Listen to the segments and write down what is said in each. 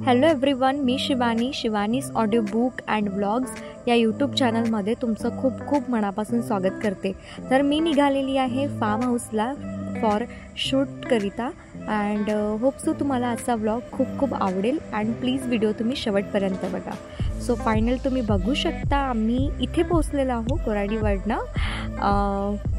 Hello everyone, me Shivani's audio book and vlogs या YouTube चॅनलमध्ये तुमचं खूप खूप मनापासून स्वागत करते। तर मी निघालेली आहे फार्म हाऊसला फॉर शूटकरिता अँड होप सो तुम्हाला आजचा व्लॉग खूप खूप आवडेल अँड प्लीज व्हिडिओ तुम्ही शेवटपर्यंत बघा। सो फायनल तुम्ही बघू शकता आम्ही इथे पोहोचलेलो आहोत कोराडीवरनं।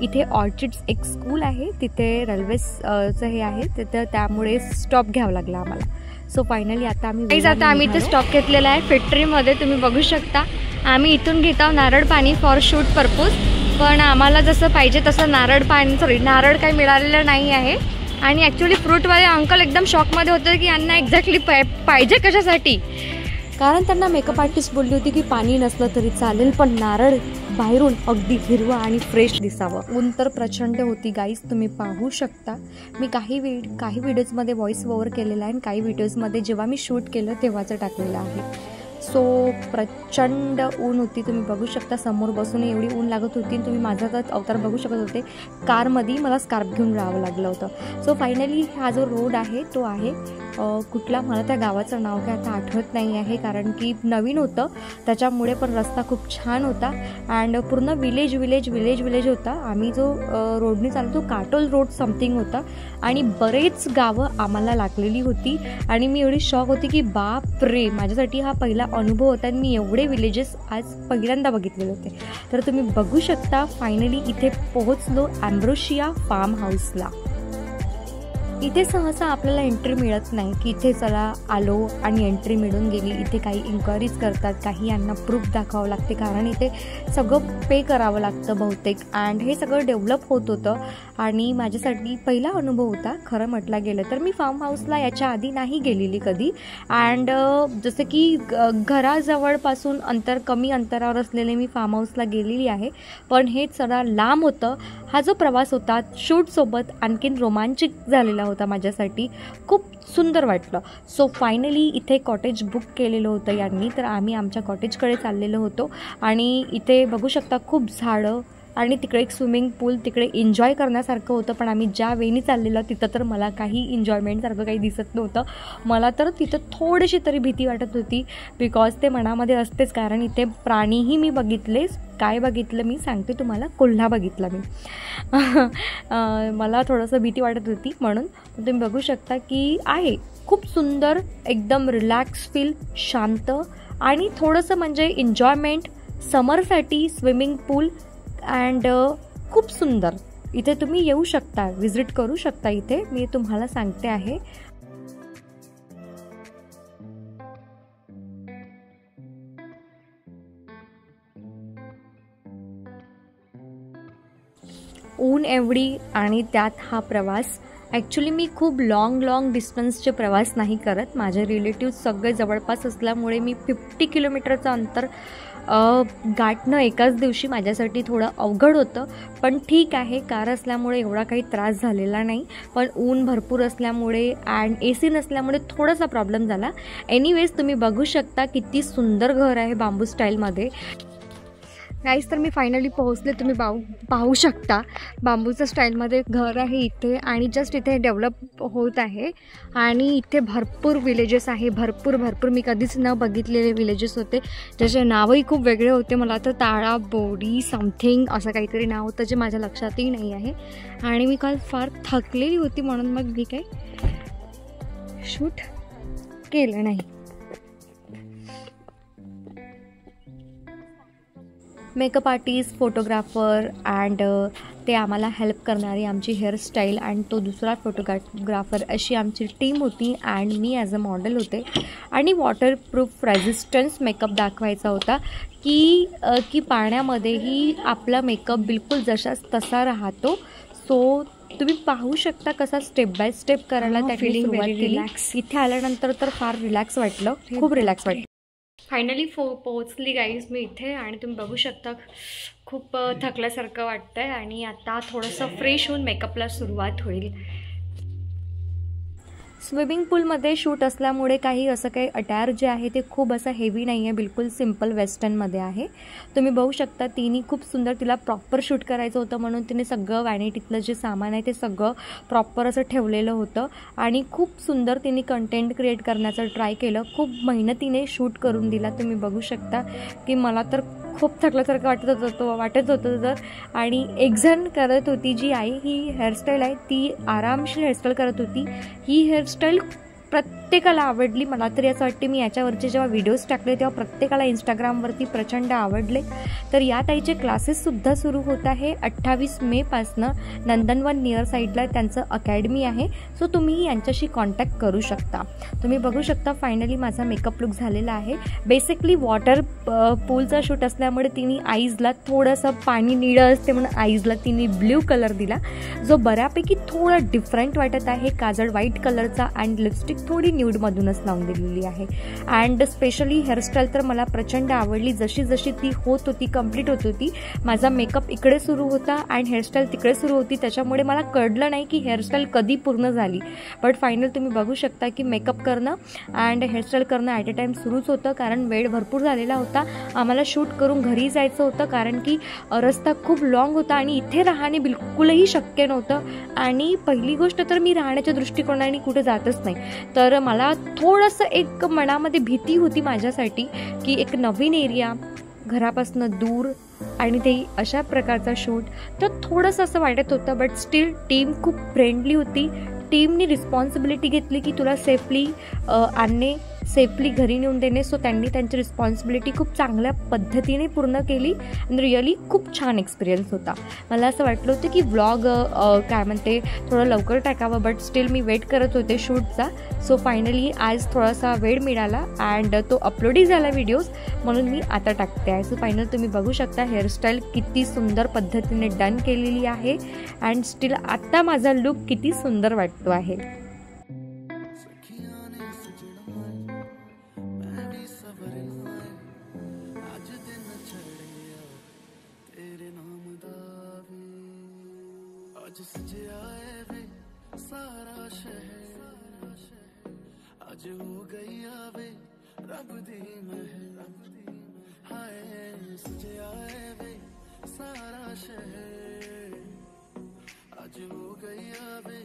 इथे ऑर्चिड्स एक स्कूल आहे, तिथे रेल्वेचं हे आहे तिथे, त्यामुळे स्टॉप घ्यावा लागला आम्हाला। सो फायनली आता आम्ही इथे स्टॉप घेतलेला आहे फॅक्टरीमध्ये। तुम्ही बघू शकता आम्ही इथून घेत आहोत नारळ पाणी फॉर शूट पर्पज, पण आम्हाला जसं पाहिजे तसं नारळ काही मिळालेलं नाही आहे। आणि ॲक्च्युली फ्रूटवाले अंकल एकदम शॉकमध्ये होते की यांना एक्झॅक्टली पाहिजे कशासाठी, कारण त्यांना मेकअप आर्टिस्ट बोलली होती की पाणी नसलं तरी चालेल पण नारळ बाहेरून अगदी हिरवा आणि फ्रेश दिसावं। ऊन तर प्रचंड होती गाईज, तुम्ही पाहू शकता। मी काही व्हिडिओजमध्ये व्हॉइस ओव्हर केलेला आहे आणि काही व्हिडिओजमध्ये जेव्हा मी शूट केलं तेव्हाचं टाकलेलं आहे। सो प्रचंड ऊन होती, तुम्ही बघू शकता समोर बसून एवढी ऊन लागत होती। तुम्ही माझा तर अवतार बघू शकत होते, कारमध्ये मला स्कार्फ घेऊन राहावं लागलं होतं। सो फायनली हा जो रोड आहे तो आहे कुठला, मला त्या गावाचं नाव काय आता आठवत नाही आहे कारण की नवीन होतं त्याच्यामुळे, पण रस्ता खूप छान होता अँड पूर्ण विलेज होता। आम्ही जो रोडने चालतो तो काटोल रोड समथिंग होता आणि बरेच गावं आम्हाला लागलेली होती आणि मी एवढी शॉक होती की बाप रे, माझ्यासाठी हा पहिला अनुभव होता आणि मी एवढे विलेजेस आज पहिल्यांदा बघितलेले होते। तर तुम्ही बघू शकता फायनली इथे पोहोचलो एम्ब्रोशिया फार्म हाऊसला। इथे सहसा आपल्याला एंट्री मिळत नाही की इथे चला आलो आणि एंट्री मिळून गेली। इथे काही इन्क्वायरीज करतात, काही यांना प्रूफ दाखवावं लागते कारण इथे सगळं पे करावं लागतं बहुतेक अँड हे सगळं डेव्हलप होत होतं आणि माझ्यासाठी पहिला अनुभव होता खरं म्हटलं गेलं तर। मी फार्म हाऊसला याच्या आधी नाही गेलेली कधी अँड जसं की घराजवळपासून कमी अंतरावर असलेले मी फार्म हाऊसला गेलेली आहे, पण हे जरा लांब होतं। हा जो प्रवास होता शूटसोबत आणखीन रोमांचिक झालेला होता माझ्यासाठी, खूप सुंदर वाटलं। सो फायनली इथे कॉटेज बुक केलेलं होतं यांनी, तर आम्ही आमच्या कॉटेजकडे चाललेलो होतो आणि इथे बघू शकता खूप झाडं आणि तिकडे एक स्विमिंग पूल, तिकडे एन्जॉय करण्यासारखं होतं। पण आम्ही ज्या वेळी चाललेलो तिथं तर मला काही एन्जॉयमेंटसारखं काही दिसत नव्हतं। मला तर तिथं थोडीशी तरी भीती वाटत होती बिकॉज ते मनामध्ये असतेच, कारण इथे प्राणीही मी बघितले। काय बघितलं मी सांगते तुम्हाला, कोल्हा बघितला मी मला थोडंसं भीती वाटत होती म्हणून। तुम्ही बघू शकता की आहे खूप सुंदर, एकदम रिलॅक्स फील, शांत आणि थोडंसं म्हणजे एन्जॉयमेंट समरसाठी स्विमिंग पूल अँड खूप सुंदर। इथे तुम्ही येऊ शकता, विजिट करू शकता इथे, मी तुम्हाला सांगते आहे। ऊन एवढी आणि त्यात हा प्रवास। ॲक्च्युली मी खूप लाँग डिस्टन्सचे प्रवास नाही करत, माझे रिलेटिव्ह सगळे जवळपास असल्यामुळे मी 50 किलोमीटरचं अंतर गाठणं एकाच दिवशी माझ्यासाठी थोडं अवघड होतं, पण ठीक आहे कार असल्यामुळे एवढा काही त्रास झालेला नाही। पण ऊन भरपूर असल्यामुळे अँड AC नसल्यामुळे थोडासा प्रॉब्लेम झाला। एनिवेज तुम्ही बघू शकता किती सुंदर घर आहे बांबू स्टाईलमध्ये गाईज। तर मी फायनली पोहोचले, तुम्ही पाहू शकता बांबूच्या स्टाईलमध्ये घर आहे इथे आणि जस्ट इथे डेव्हलप होत आहे आणि इथे भरपूर विलेजेस आहे, भरपूर मी कधीच न बघितलेले विलेजेस होते ज्याचे नावही खूप वेगळे होते। मला तर ताळा बोडी समथिंग असं काहीतरी नाव होतं जे माझ्या लक्षातही नाही आहे आणि मी काल फार थकलेली होती म्हणून मग मी काही शूट केलं नाही। मेकअप आर्टिस्ट, फोटोग्राफर अँड ते आम्हाला हेल्प करणारी आमची हेअरस्टाईल अँड तो दुसरा फोटोग्राफर अशी आमची टीम होती and me as a model होते आणि वॉटरप्रूफ रेझिस्टन्स मेकअप दाखवायचा होता की पाण्यामध्येही आपला मेकअप बिलकुल जशाच तसा राहतो। सो तुम्ही पाहू शकता कसा स्टेप बाय स्टेप करायला त्या फीलिंग सुरुवात केली। इथे आल्यानंतर तर फार रिलॅक्स वाटलं, खूप रिलॅक्स वाटलं। फायनली पोहोचली गाईज मी इथे आणि तुम्ही बघू शकता खूप थकल्यासारखं वाटतंय आणि आता थोडंसं फ्रेश होऊन मेकअपला सुरुवात होईल। स्विमिंग पूलमध्ये शूट असल्यामुळे काही असं काही अटायर जे आहे ते खूप असं हेवी नाही आहे, बिलकुल सिम्पल वेस्टर्नमध्ये आहे. तुम्ही बघू शकता तिने खूप सुंदर, तिला प्रॉपर शूट करायचं होतं म्हणून तिने सगळं वॅनिटीतलं जे सामान आहे ते सगळं प्रॉपर असं ठेवलेलं होतं आणि खूप सुंदर तिने कंटेंट क्रिएट करण्याचं ट्राय केलं. खूप मेहनतीने शूट करून दिला. तुम्ही बघू शकता की मला तर खूप थकल्यासारखं वाटत होतं तर. आणि एक जण करत होती जी आई, ही हेअरस्टाईल आहे ती आरामशीर हेअरस्टाईल करत होती. ही हेअरस्टाईल प्रत्येकाला आवडली. मला तरी असं वाटते मी याच्यावरचे जेव्हा व्हिडिओज टाकले तेव्हा प्रत्येकाला इंस्टाग्रामवरती प्रचंड आवडले. तर या ताईचे क्लासेससुद्धा सुरू होत आहे 28 मेपासनं. नंदनवन नियर साईडला त्यांचं अकॅडमी आहे. सो तुम्ही यांच्याशी कॉन्टॅक्ट करू शकता. तुम्ही बघू शकता फायनली माझा मेकअप लुक झालेला आहे. बेसिकली वॉटर पूलचा शूट असल्यामुळे तिने आईजला थोडंसं पाणी निळं असते म्हणून आईजला तिने ब्ल्यू कलर दिला, जो बऱ्यापैकी थोडा डिफरंट वाटत आहे. काजळ व्हाईट कलरचा अँड लिपस्टिक थोडी न्यूडमधूनच लावून दिलेली आहे. अँड स्पेशली हेअरस्टाईल तर मला प्रचंड आवडली. जशी जशी ती होत होती, कंप्लीट होत होती, माझा मेकअप इकडे सुरू होता अँड हेअरस्टाईल तिकडे सुरू होती. त्याच्यामुळे मला कळलं नाही की हेअरस्टाईल कधी पूर्ण झाली. बट फायनल तुम्ही बघू शकता की मेकअप करणं अँड हेअरस्टाईल करणं ॲट अ टाईम सुरूच होतं, कारण वेळ भरपूर झालेला होता. आम्हाला शूट करून घरी जायचं होतं, कारण की रस्ता खूप लॉंग होता आणि इथे राहणे बिलकुलही शक्य नव्हतं. आणि पहिली गोष्ट तर मी राहण्याच्या दृष्टिकोनाने कुठे जातच नाही. तर मला थोडंसं एक मनामध्ये भीती होती माझ्यासाठी की एक नवीन एरिया, घरापासून दूर आणि ते अशा प्रकारचा शूट, तर थोडंसं असं वाटत होतं. बट स्टील टीम खूप फ्रेंडली होती. टीमनी रिस्पॉन्सिबिलिटी घेतली की तुला सेफली आणणे, सेफली घरी नेऊन देणे. सो त्यांनी त्यांची रिस्पॉन्सिबिलिटी खूप चांगल्या पद्धतीने पूर्ण केली आणि रिअली खूप छान एक्सपिरियन्स होता. मला असं वाटलं होतं की व्लॉग काय म्हणते थोडं लवकर टाकावं, बट स्टील मी वेट करत होते शूटचा. सो फायनली आज थोडासा वेळ मिळाला अँड तो अपलोडही झाला व्हिडिओज, म्हणून मी आता टाकते आहे. सो फायनल तुम्ही बघू शकता हेअरस्टाईल किती सुंदर पद्धतीने डन केलेली आहे अँड स्टील आत्ता माझा लुक किती सुंदर वाटतो आहे. आज सजया वे सारा शहर, आज हो गई वे रब दी महर, हाय सजया वे सारा शहर, आज हो गई वे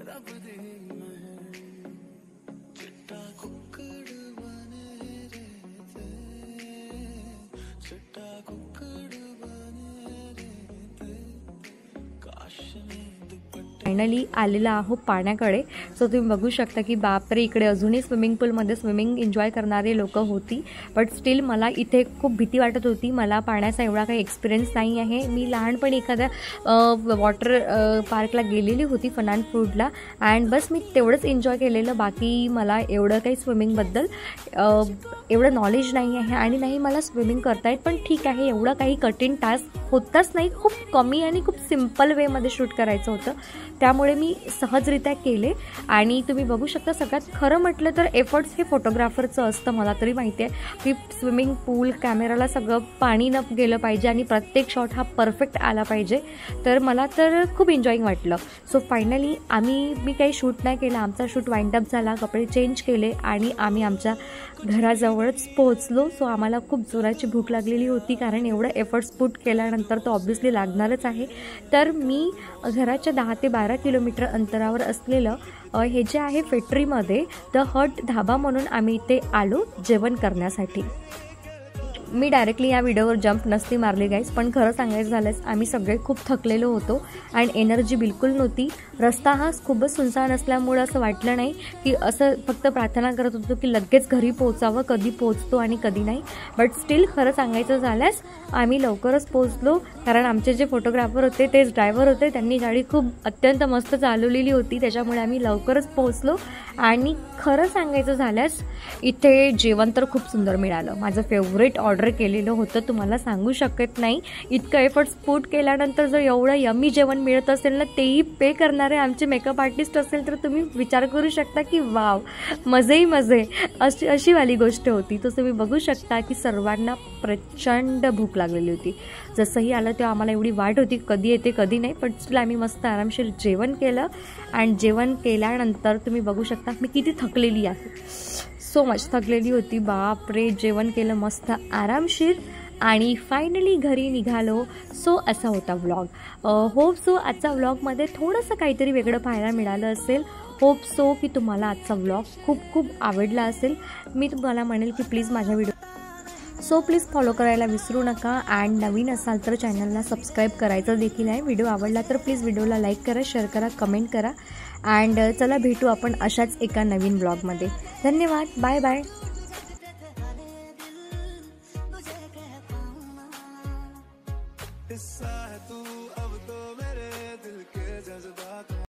रब दी महर, चिट्टा कुक्कड़ बने रहते, चिट्टा कुक्कड़ बने रहते, काश में फायनली आलेला आहो पाण्याकडे. सो तुम्ही बघू शकता की बापरे, इकडे अजूनही स्विमिंग पूलमध्ये स्विमिंग एन्जॉय करणारे लोक होती. बट स्टील मला इथे खूप भीती वाटत होती. मला पाण्याचा एवढा काही एक्सपिरियन्स नाही आहे. मी लहानपणी एखाद्या वॉटर पार्कला गेलेली होती, फन अँड फूडला, अँड बस मी तेवढंच एन्जॉय केलेलं. बाकी मला एवढं काही स्विमिंगबद्दल एवढं नॉलेज नाही आहे आणि नाही मला स्विमिंग करता येत. पण ठीक आहे, एवढं काही कठीण टास्क होताच नाही. खूप कमी आणि खूप सिम्पल वेमध्ये शूट करायचं होतं, त्यामुळे मी सहजरित्या केले. आणि तुम्ही बघू शकता सगळ्यात खरं म्हटलं तर एफर्ट्स हे फोटोग्राफरचं असतं. मला तरी माहिती आहे की स्विमिंग पूल कॅमेराला सगळं पाणी न गेलं पाहिजे आणि प्रत्येक शॉट हा परफेक्ट आला पाहिजे. तर मला तर खूप एन्जॉईंग वाटलं. सो फायनली मी काही शूट नाही केलं. आमचा शूट वाइंडअप झाला, कपडे चेंज केले आणि आम्ही आमच्या घराजवळच पोहोचलो. सो आम्हाला खूप जोराची भूक लागलेली होती, कारण एवढं एफर्ट्स पुट केल्यानंतर तो ऑब्व्हियसली लागणारच आहे. तर मी घराच्या 10 ते 12 किलोमीटर अंतरावर असलेलं हे जे आहे फेक्टरीमध्ये द हट धाबा म्हणून आम्ही इथे आलो जेवण करण्यासाठी. मी डायरेक्टली या व्हिडिओवर जंप नसती मारली गाईज, पण खरं सांगायचं झालंच आम्ही सगळे खूप थकलेलो होतो अँड एनर्जी बिलकुल नव्हती. रस्ता हा खूपच सुनसान असल्यामुळं असं वाटलं नाही की असं फक्त प्रार्थना करत होतो की लगेच घरी पोहोचावं, कधी पोहोचतो आणि कधी नाही. बट स्टील खरं सांगायचं झाल्यास आम्ही लवकरच पोहोचलो, कारण आमचे जे फोटोग्राफर होते तेच ड्रायव्हर होते. त्यांनी गाडी खूप अत्यंत मस्त चालवलेली होती, त्याच्यामुळे आम्ही लवकरच पोहोचलो. आणि खरं सांगायचं झाल्यास इथे जेवण तर खूप सुंदर मिळालं. माझं फेवरेट ऑर्डर केलेलं होतं, तुम्हाला सांगू शकत नाही. इतकं एफर्ट्स पुट केल्यानंतर जर एवढं यम्मी जेवण मिळत असेल ना, तेही पे करणारे आमचे मेकअप आर्टिस्ट असेल तर तुम्ही विचार करू शकता की वाव, मजेही मजे, अशी वाली गोष्ट होती. तर तुम्ही बघू शकता की सर्वांना प्रचंड भूक लागलेली होती. जसंही आलं तेव्हा आम्हाला एवढी वाट होती कधी येते कधी नाही, पण स्टिल आम्ही मस्त आरामशीर जेवण केलं. अँड जेवण केल्यानंतर तुम्ही बघू शकता मी किती थकलेली आहे, सो मच थकलेली होती. बापरे, जेवण केलं मस्त आरामशीर आणि फायनली घरी निघालो. सो असा होता व्लॉग. होप सो आजचा व्लॉगमध्ये थोडंसं काहीतरी वेगळं पाहायला मिळालं असेल. होप सो की तुम्हाला आजचा व्लॉग खूप खूप आवडला असेल. मी तुम्हाला म्हणेल की प्लीज माझ्या सो प्लीज फॉलो करायला विसरू नका. अँड नवीन असाल तर चॅनलला सबस्क्राईब करायचं देखील आहे. व्हिडिओ आवडला तर प्लीज व्हिडिओला लाईक करा, शेअर करा, कमेंट करा. अँड चला भेटू आपण अशाच एका नवीन ब्लॉगमध्ये. धन्यवाद, बाय बाय. हिस्सा है तू